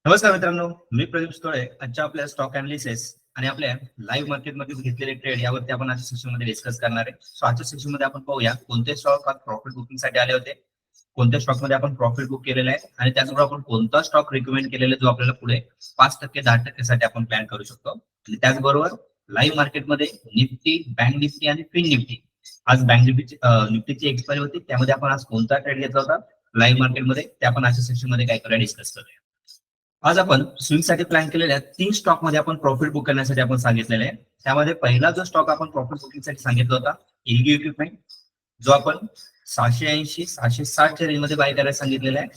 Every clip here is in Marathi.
नमस्कार मित्रांनो, मी प्रदीप स्थोळे. आजच्या आपल्या स्टॉक अनालिसिस आणि आपल्या लाईव्ह मार्केटमध्ये घेतलेले ट्रेड यावरती आपण आजच्या सेशन मध्ये डिस्कस करणार आहे. सो आजच्या सेशन मध्ये आपण पाहूया कोणते स्टॉक आज प्रॉफिट बुकिंग साठी आले होते, कोणत्या स्टॉक मध्ये आपण प्रॉफिट बुक केलेला आहे आणि त्याचबरोबर आपण कोणता स्टॉक रिकमेंड केलेला जो आपल्याला पुढे 5% 10% साठी आपण प्लॅन करू शकतो. आणि त्याचबरोबर लाईव्ह मार्केटमध्ये निफ्टी, बँक निफ्टी आणि फिन निफ्टी, आज बँक निफ्टीची एक्सपायरी होती, त्यामध्ये आपण आज कोणता ट्रेड घेतला होता लाईव्ह मार्केटमध्ये ते आपण आजच्या सेशन मध्ये काय करूया डिस्कस करूया. आज आपण स्विंग साठी प्लॅन केलेल्या 3 स्टॉक मध्ये आपण प्रॉफिट बुक करण्यासाठी आपण सांगितलेले आहे. त्यामध्ये पहिला जो स्टॉक आपण प्रॉफिट बुकिंग साठी सांगितला होता एलगी इक्विपमेंट, जो आपण 680 660 च्या रेंज मध्ये बाय करायला सांगितलेला आहे.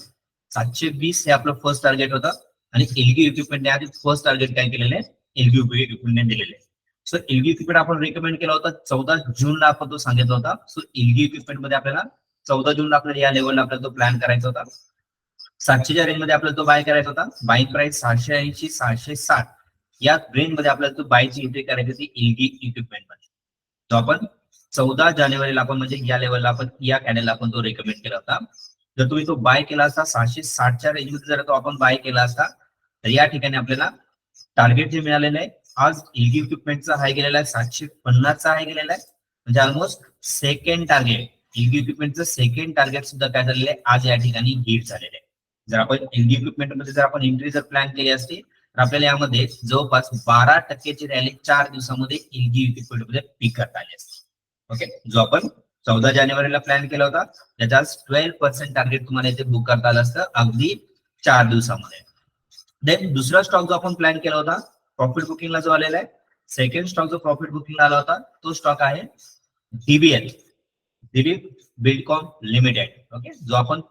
720 हे आपलं फर्स्ट टार्गेट होतं आणि एलगी इक्विपमेंटने आधी फर्स्ट टार्गेट काय केलेलं आहे, एलगी इक्विपमेंटने दिलेले आहे. सो एलगी इक्विपमेंट आपण रिकमेंड केला होता 14 जूनला आपण तो सांगितला होता. सो एलगी इक्विपमेंट मध्ये आपल्याला 14 जूनला आपल्याला या लेवलला आपल्याला तो प्लॅन करायचा होता. 700च्या रेंज मध्ये आपल्याला तो बाय करायचा होता. बाय प्राइस 680 660 या रेंज मध्ये आपल्याला तो बायची एंट्री करायची होती एलगी इक्विपमेंट मध्ये. तो आपण 14 जानेवारीला आपण म्हणजे या लेवलला आपण या कॅन्डलला आपण तो रेकमेंड केला होता. जर तुम्ही तो बाय केला असता 660च्या रेंज मध्ये जर तो आपण बाय केला असता तर या ठिकाणी आपल्याला टार्गेट जे मिळालेलं आहे आज एलगी इक्विपमेंटचा हाय गेलेला आहे, 750चा हाय गेलेला आहे. म्हणजे ऑलमोस्ट सेकंड टार्गेट, एलगी इक्विपमेंटचं सेकंड टार्गेट सुद्धा काय झालेलं आहे आज या ठिकाणी हिट झालेलं आहे. जर आपण एलगी इक्विपमेंट मध्ये जर आपण एंट्री जर प्लॅन केली असती तर आपल्याला यामध्ये जवळपास 12% रॅली 4 दिवसामध्ये एलगी इक्विपमेंट मध्ये पिक करता आली असते. ओके, जो आपण 14 जानेवारीला प्लॅन केला होता त्याचा 12% टार्गेट तुम्हाला इथे बुक करता आलं असतं अगदी 4 दिवसामध्ये. देन दुसरा स्टॉक जो आपण प्लॅन केला होता प्रॉफिट बुकिंगला जो आलेला आहे, सेकंड स्टॉक जो प्रॉफिट बुकिंगला आला होता तो स्टॉक आहे DBL, Dilip Buildcon limited. Okay, जो आपण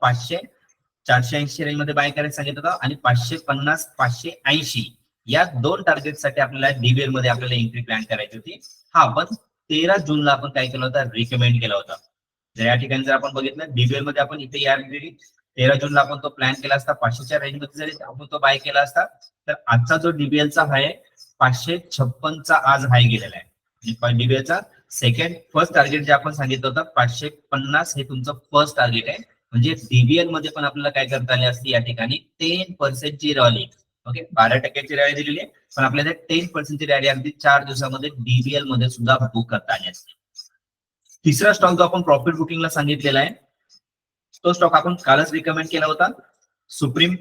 480 रेंज मध्ये बाय करायला सांगितलं होतं आणि 550 580 या 2 टार्गेट साठी आपल्याला डीबीएल मध्ये आपल्याला एंट्री प्लॅन करायची होती. हा आपण 13 जूनला आपण काय केलं होतं, रिकमेंड केला होता. जर या ठिकाणी जर आपण बघितलं डीबीएल मध्ये आपण इथे या 13 जूनला आपण तो प्लॅन केला असता 500च्या रेंज मध्ये जरी आपण तो बाय केला असता तर आजचा जो डीबीएलचा हाय 556चा आज हाय गेलेला आहे. डीबीएलचा फर्स्ट टार्गेट जे आपण सांगितलं होतं 550 हे तुमचं फर्स्ट टार्गेट आहे. म्हणजे डीबीएल मध्ये पण आपल्याला काय करता आले असते या ठिकाणी 10% ची रॅली. ओके, 12% रॅली दिलेली आहे पण आपल्याला 10% ची रॅली अगदी 4 दिवसामध्ये डीबीएल मध्ये सुद्धा बुक करता आली असते. तिसरा स्टॉक जो आपण प्रॉफिट बुकिंगला सांगितलेला आहे तो स्टॉक आपण कालच रिकमेंड केला होता, सुप्रीम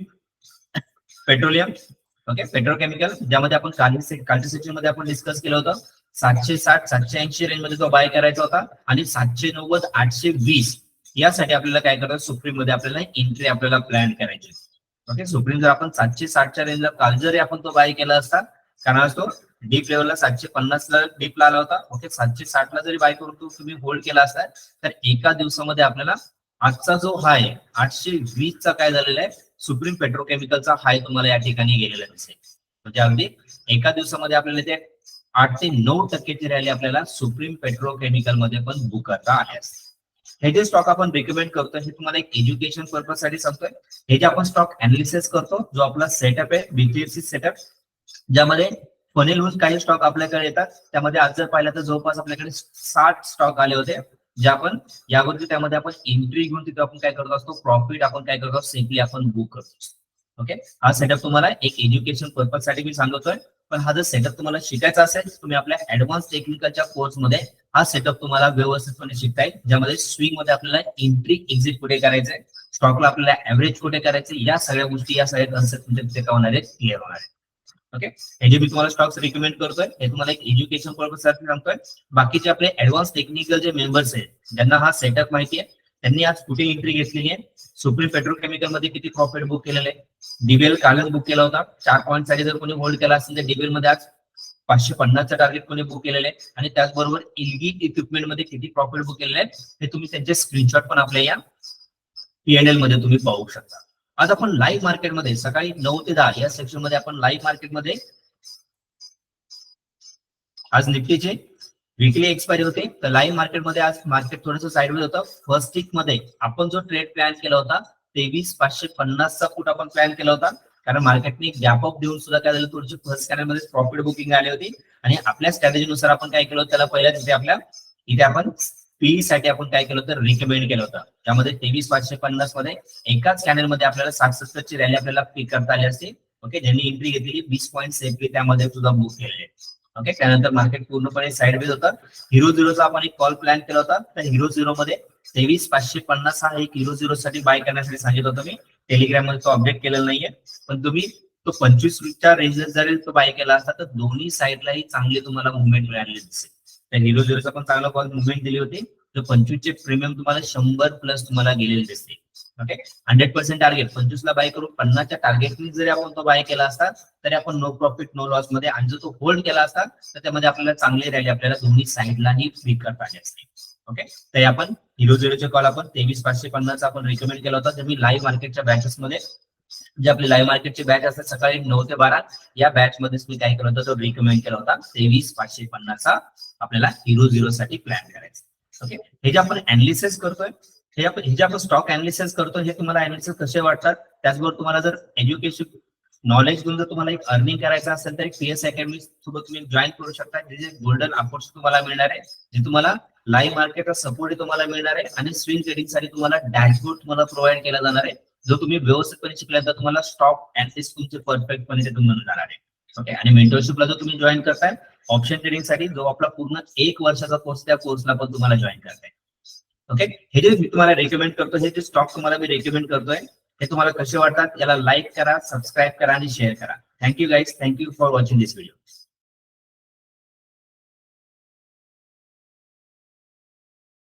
पेट्रोलियम. ओके, पेट्रोकेमिकल, ज्यामध्ये आपण कालच्या सेक्शन मध्ये आपण डिस्कस केलं होतं 760 780 रेंज मध्ये तो बाय करायचा होता आणि 790 820 यासाठी आपल्याला काय करायचं, सुप्रीम मध्ये आपल्याला एंट्री आपल्याला प्लॅन करायची. ओके, सुप्रीम जर आपण 760च्या रेंजला काल जरी आपण तो बाय केला असता, कारण तो डीप लेवलला 750 ला डीपला आला होता. ओके, 760 ला जरी बाय करून तो तुम्ही होल्ड केला असता तर एका दिवसामध्ये आपल्याला आजचा जो हाय 820 चा काय झालेला आहे, सुप्रीम पेट्रोकेमिकलचा हाय तुम्हाला या ठिकाणी गेलेला दिसेल. म्हणजे अगदी एका दिवसामध्ये आपल्याला ते 8 ते 9% रॅली आपल्याला सुप्रीम पेट्रोकेमिकल मध्ये पण बुक करता आले असते. हे जे स्टॉक आपण रिकमेंड करतो हे तुम्हाला एक एज्युकेशन पर्पज साठी सांगतोय. हे जे आपण स्टॉक अनालिसिस करतो जो आपला सेटअप आहे बीटीएफसी सेटअप, ज्यामध्ये फनेल होऊन काही स्टॉक आपल्याकडे येतात. त्यामध्ये आज जर पाहिलं तर जवळपास आपल्याकडे 60 स्टॉक आले होते जे आपण यावरती त्यामध्ये आपण एंट्री घेऊन तिथे आपण काय करत असतो, प्रॉफिट आपण काय करतो सिम्पली आपण बुक करतो. ओके, हा सेटअप तुम्हाला एक एज्युकेशन पर्पज साठी मी सांगतोय. पण हा जर सेटअप तुम्हाला शिकायचा असेल तुम्ही आपल्या ऍडव्हान्स टेक्निकलच्या कोर्समध्ये हा सेटअप तुम्हाला व्यवस्थितपणे शिकता येईल, ज्यामध्ये स्विंग मध्ये आपल्याला एंट्री एक्झिट कुठे करायचंय, स्टॉकला आपल्याला ऍव्हरेज कुठे करायचे, या सगळ्या गोष्टी या सगळ्या कन्सेप्ट मध्ये होणार आहेत, क्लिअर होणार आहे. ओके, हे जे मी तुम्हाला स्टॉक्स रिकमेंड करतोय हे तुम्हाला एक एज्युकेशन पर्पज साठी सांगतोय. बाकीचे आपले ऍडव्हान्स टेक्निकल जे मेंबर्स आहेत ज्यांना हा सेटअप माहिती आहे त्यांनी आज कुठे एंट्री घेतलेली आहे, सुप्रीम पेट्रोकेमिकल मध्ये किती प्रॉफिट बुक केलेलं आहे, डीबीएल कालच बुक केला होता 4 पॉईंट साठी जर कोणी होल्ड केला असेल तर डीबीएल मध्ये आज 550चा टार्गेट कोणी बुक केलेलं आहे आणि त्याचबरोबर एलगी इक्विपमेंट मध्ये किती प्रॉफिट बुक केलेले आहे हे तुम्ही त्यांचे स्क्रीनशॉट पण आपल्या या पीएनएल मध्ये तुम्ही पाहू शकता. आज आपण लाईव्ह मार्केटमध्ये सकाळी 9 ते 10 या सेक्शन मध्ये आपण लाईव्ह मार्केटमध्ये आज निफ्टीचे वीकली एक्सपायरी होते. तर लाईव्ह मार्केटमध्ये आज मार्केट थोडंसं साईडवेज होतं. फर्स्ट वीक मध्ये आपण जो ट्रेड प्लॅन केला होता 23,550 चा फूट आपण प्लॅन केला होता, कारण मार्केटने गॅप अप देऊन सुद्धा काय झालं, थोडीशी फर्स्ट कॅनल मध्ये प्रॉफिट बुकिंग आली होती आणि आपल्या स्ट्रॅटेजीनुसार आपण काय केलं होतं, त्याला पहिल्या तिथे इथे आपण पीई साठी आपण काय केलं होतं, रिकमेंड केलं होतं. त्यामध्ये 23,550 मध्ये एकाच चॅनल मध्ये आपल्याला 67 ची रॅली आपल्याला पिक करता आली असते ओके, ज्यांनी एंट्री घेतलेली 20 पॉईंट सेफली त्यामध्ये सुद्धा बुक केलेले. ओके, त्यानंतर मार्केट पूर्णपणे साईडवेज होतं. हिरो झिरोचा आपण एक कॉल प्लॅन केला होता. तर हिरो झिरो मध्ये 23,550 हा एक हिरो झिरो साठी बाय करण्यासाठी सांगितलं होतं मी. टेलिग्राम मध्ये तो अपडेट केलेला नाहीये, पण तुम्ही तो 25च्या रेंजला जरी तो बाय केला असता तर दोन्ही साईडलाही चांगली तुम्हाला मुवमेंट मिळालेली दिसेल. तर हिरो झिरोचा पण चांगला कॉल मुवमेंट दिली होती. तर 25चे प्रीमियम तुम्हाला 100+ तुम्हाला गेलेले दिसते. ओके, 100% टार्गेट 25ला बाय करून 50च्या टार्गेटनी जरी आपण तो बाय केला असता तरी आपण नो प्रॉफिट नो लॉस मध्ये, आणि जर तो होल्ड केला असता तर त्यामध्ये आपल्याला चांगले राहिले, आपल्याला दोन्ही साईडलाही फ्री करता आले असते. ओके, तर आपण हिरो झिरोचे कॉल आपण 23,550 आपण रिकमेंड केला होता. तर मी लाईव्ह मार्केटच्या बॅचेस मध्ये, जे आपले लाईव्ह मार्केटचे बॅच असतात सकाळी 9 ते 12, या बॅच मध्येच मी काय केलं होतं तो रिकमेंड केला होता. 23,550 आपल्याला हिरो झिरो साठी प्लॅन करायचा. ओके, हे जे आपण अनालिसिस करतोय, हे जे आपण स्टॉक अनालिसिस करतो, हे तुम्हाला अनालिसिस कसे वाटतात, त्याचबरोबर तुम्हाला जर एज्युकेशन नॉलेज घेऊन जर तुम्हाला एक अर्निंग करायचं असेल तर एक PS अकॅडमी सोबत तुम्ही जॉईन करू शकता. जे गोल्डन अपॉर्च्युनिटी तुम्हाला मिळणार आहे, जे तुम्हाला लाईव्ह मार्केटचा सपोर्ट तुम्हाला मिळणार आहे, आणि स्विंग ट्रेडिंग साठी तुम्हाला डॅशबोर्ड तुम्हाला प्रोव्हाइड केला जाणार आहे. जो तुम्ही व्यवस्थितपणे शिकल्यानंतर तुम्हाला स्टॉक अनालिसिस तुमचे परफेक्टपणे ते तुम्हाला जाणार आहे. ओके, आणि मेंटरशिपला जर तुम्ही जॉईन करताय ऑप्शन ट्रेडिंग साठी, जो आपला पूर्ण 1 वर्षाचा कोर्स, त्या कोर्सला पण तुम्हाला जॉईन करताय. ओके, हे जे मी तुम्हाला रेकमेंड करतो, हे जे स्टॉक तुम्हाला मी रेकमेंड करतोय, हे तुम्हाला कसे वाटतात, याला लाईक करा, सबस्क्राईब करा आणि शेअर करा. Thank you guys, thank you for watching this video.